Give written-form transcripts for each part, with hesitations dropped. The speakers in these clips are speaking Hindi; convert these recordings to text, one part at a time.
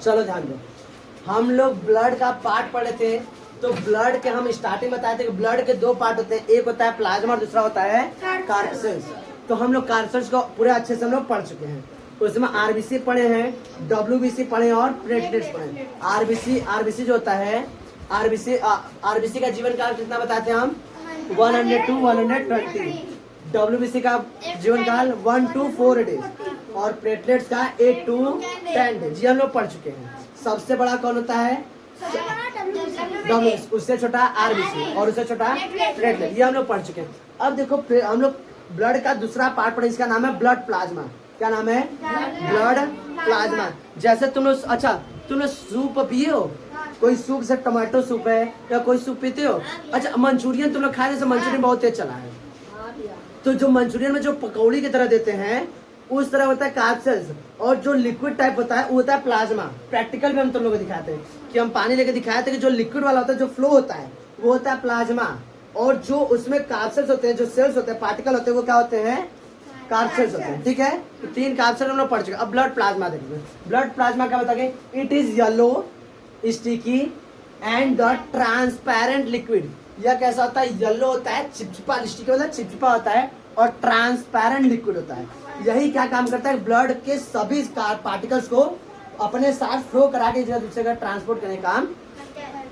चलो ध्यान दो, हम लोग ब्लड का पार्ट पढ़े थे। तो ब्लड के हम स्टार्टिंग बताए थे कि ब्लड के दो पार्ट होते हैं, एक होता है प्लाज्मा और दूसरा होता है कार्सेल्स। तो हम लोग कार्सेल्स को पूरे अच्छे से हम लोग पढ़ चुके हैं। उसमें आरबीसी पढ़े हैं, डब्ल्यूबीसी पढ़े हैं और प्लेटलेट्स पढ़े हैं। आरबीसी जो होता है, आरबीसी का जीवन काल कितना बताते हैं हम, 100 to 120। डब्ल्यूबीसी का जीवन काल 1 to 4 डेज और प्लेटलेट्स का 8 to 10 डेज। ये हम लोग पढ़ चुके हैं। सबसे बड़ा कौन होता है, डब्ल्यूबीसी, उससे छोटा आरबीसी और उससे छोटा प्लेटलेट। ये हम लोग पढ़ चुके हैं। अब देखो हम लोग ब्लड का दूसरा पार्ट पढ़े, इसका नाम है ब्लड प्लाज्मा। क्या नाम है, ब्लड प्लाज्मा। जैसे तुम लोग, अच्छा तुम लोग सूप पिए हो, कोई सूप से टमाटो सूप है या कोई सूप पीते हो। अच्छा मंचूरियन तुम लोग खाए, जैसे मंचूरियन बहुत तेज चला है, तो जो मंचूरियन में जो पकौड़ी की तरह देते हैं उस तरह होता है कार्सेल्स, और जो लिक्विड टाइप होता है वो होता है प्लाज्मा। प्रैक्टिकल में हम तुम लोग को दिखाते हैं कि हम पानी लेके दिखाए थे कि जो लिक्विड वाला होता है, जो फ्लो होता है, वो होता है प्लाज्मा। और जो उसमें कार्सेल्स होते हैं, जो सेल्स होते हैं, पार्टिकल होते हैं, वो क्या होते हैं, कार्सेल्स होते हैं। ठीक है, तो 3 कार्सेल हम लोग पढ़ चुके। अब ब्लड प्लाज्मा देखिए। ब्लड प्लाज्मा क्या बताएंगे, it is yellow sticky and the transparent liquid. यह कैसा होता है, येलो होता है, चिपचिपा, स्टिकी होता है, चिपचिपा होता है, और ट्रांसपेरेंट लिक्विड होता है। यही क्या काम करता है, ब्लड के सभी पार्टिकल्स को अपने साथ फ्लो करा के दूसरे का ट्रांसपोर्ट करने का काम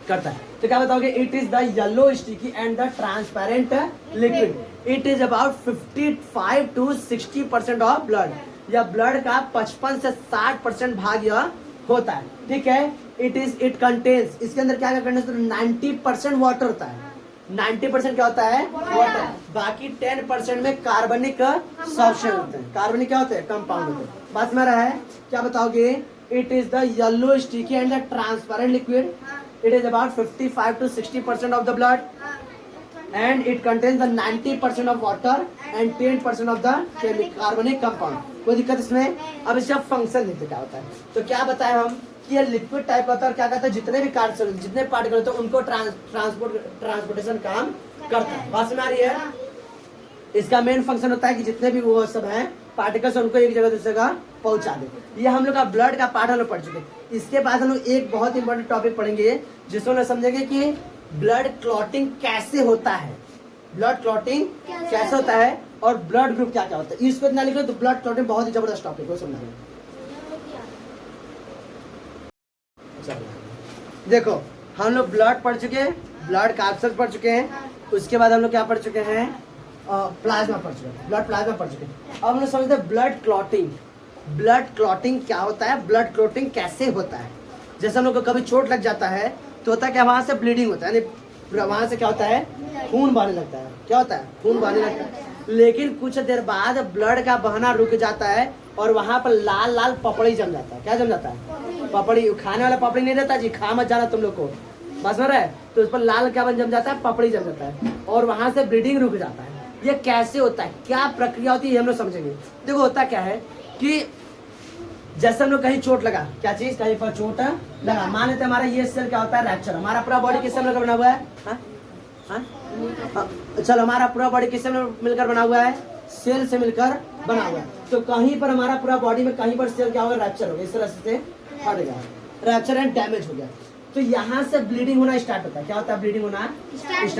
करता है। तो क्या बताओगे, it is the yellow sticky and the transparent liquid. It is about 55 to 60% of blood. या ब्लड का 55 से 60% भाग यह होता है। ठीक है, इट कंटेन्स, इसके अंदर क्या क्या कंटेन्स, 90% वाटर होता है। 90% क्या होता है, वाटर। बाकी 10% में कार्बनिक सॉल्यूशन होते हैं। कार्बनिक क्या होते हैं, कंपाउंड होते हैं। बात में रहा है, क्या बताओगे, it is the yellow sticky and the transparent liquid. It is about 55 to 60% of the blood, and it contains the 90% of water and 10% of the carbonic compound। कोई दिक्कत इसमें। अब इसका फंक्शन देखते क्या होता है। तो क्या बताएं हम कि ये लिक्विड टाइप होता है, और क्या कहता है, जितने भी कार्बन, जितने पार्टिकल होते हैं उनको ट्रांसपोर्टेशन काम करता है। बात में आ रही है। इसका मेन फंक्शन होता है कि जितने भी वो सब हैं पार्टिकल्स, उनको एक जगह दूसरी जगह पहुंचा दे। ये हम लोग का ब्लड का पार्ट हम लोग पढ़ चुके हैं। इसके बाद हम लोग एक बहुत इंपॉर्टेंट टॉपिक पढ़ेंगे जिसमें हम समझेंगे कि ब्लड क्लॉटिंग कैसे होता है, ब्लड क्लॉटिंग कैसे होता है, और ब्लड ग्रुप क्या क्या होता है। इसको इतना लिखो तो ब्लड क्लॉटिंग बहुत ही जबरदस्त टॉपिक है, समझाएंगे। देखो हम लोग ब्लड पढ़ चुके हैं, ब्लड कैप्सूल पढ़ चुके हैं, उसके बाद हम लोग क्या पढ़ चुके हैं, प्लाज्मा पढ़ चुके हैं, ब्लड प्लाज्मा पढ़ चुके हैं। अब हम लोग समझते हैं ब्लड क्लॉटिंग। ब्लड क्लॉटिंग क्या होता है, ब्लड क्लॉटिंग कैसे होता है। जैसे हम लोग को कभी चोट लग जाता है तो होता है क्या, वहां से ब्लीडिंग होता है, यानी वहां से क्या होता है, खून बहने लगता है। क्या होता है, खून बहने लगता है। लेकिन कुछ देर बाद ब्लड का बहना रुक जाता है और वहां पर लाल लाल पपड़ी जम जाता है। क्या जम जाता है, पपड़ी। खाने वाला पपड़ी नहीं रहता जी, खा मत जाना तुम लोग को, बस में रहे। तो उस पर लाल क्या जम जाता है, पपड़ी जम जाता है, और वहां से ब्लीडिंग रुक जाता है। ये कैसे होता है, क्या प्रक्रिया होती है, ये हम लोग समझेंगे। देखो होता क्या है कि जैसे हम लोग कहीं चोट लगा, क्या चीज, कहीं पर चोट लगा, मान लेते हमारा ये सेल क्या होता है, रैप्चर। हमारा पूरा बॉडी किससे मिलकर बना हुआ है, चलो हमारा पूरा बॉडी किससे मिलकर बना हुआ है, सेल से मिलकर बना हुआ है। तो कहीं पर हमारा पूरा बॉडी में कहीं पर सेल क्या होगा, रैप्चर हो गया, इस तरह से हट गया, रैप्चर एंड डैमेज हो गया। तो यहाँ से ब्लीडिंग होना स्टार्ट होता है। क्या होता है, ब्लीडिंग होना स्टार्ट।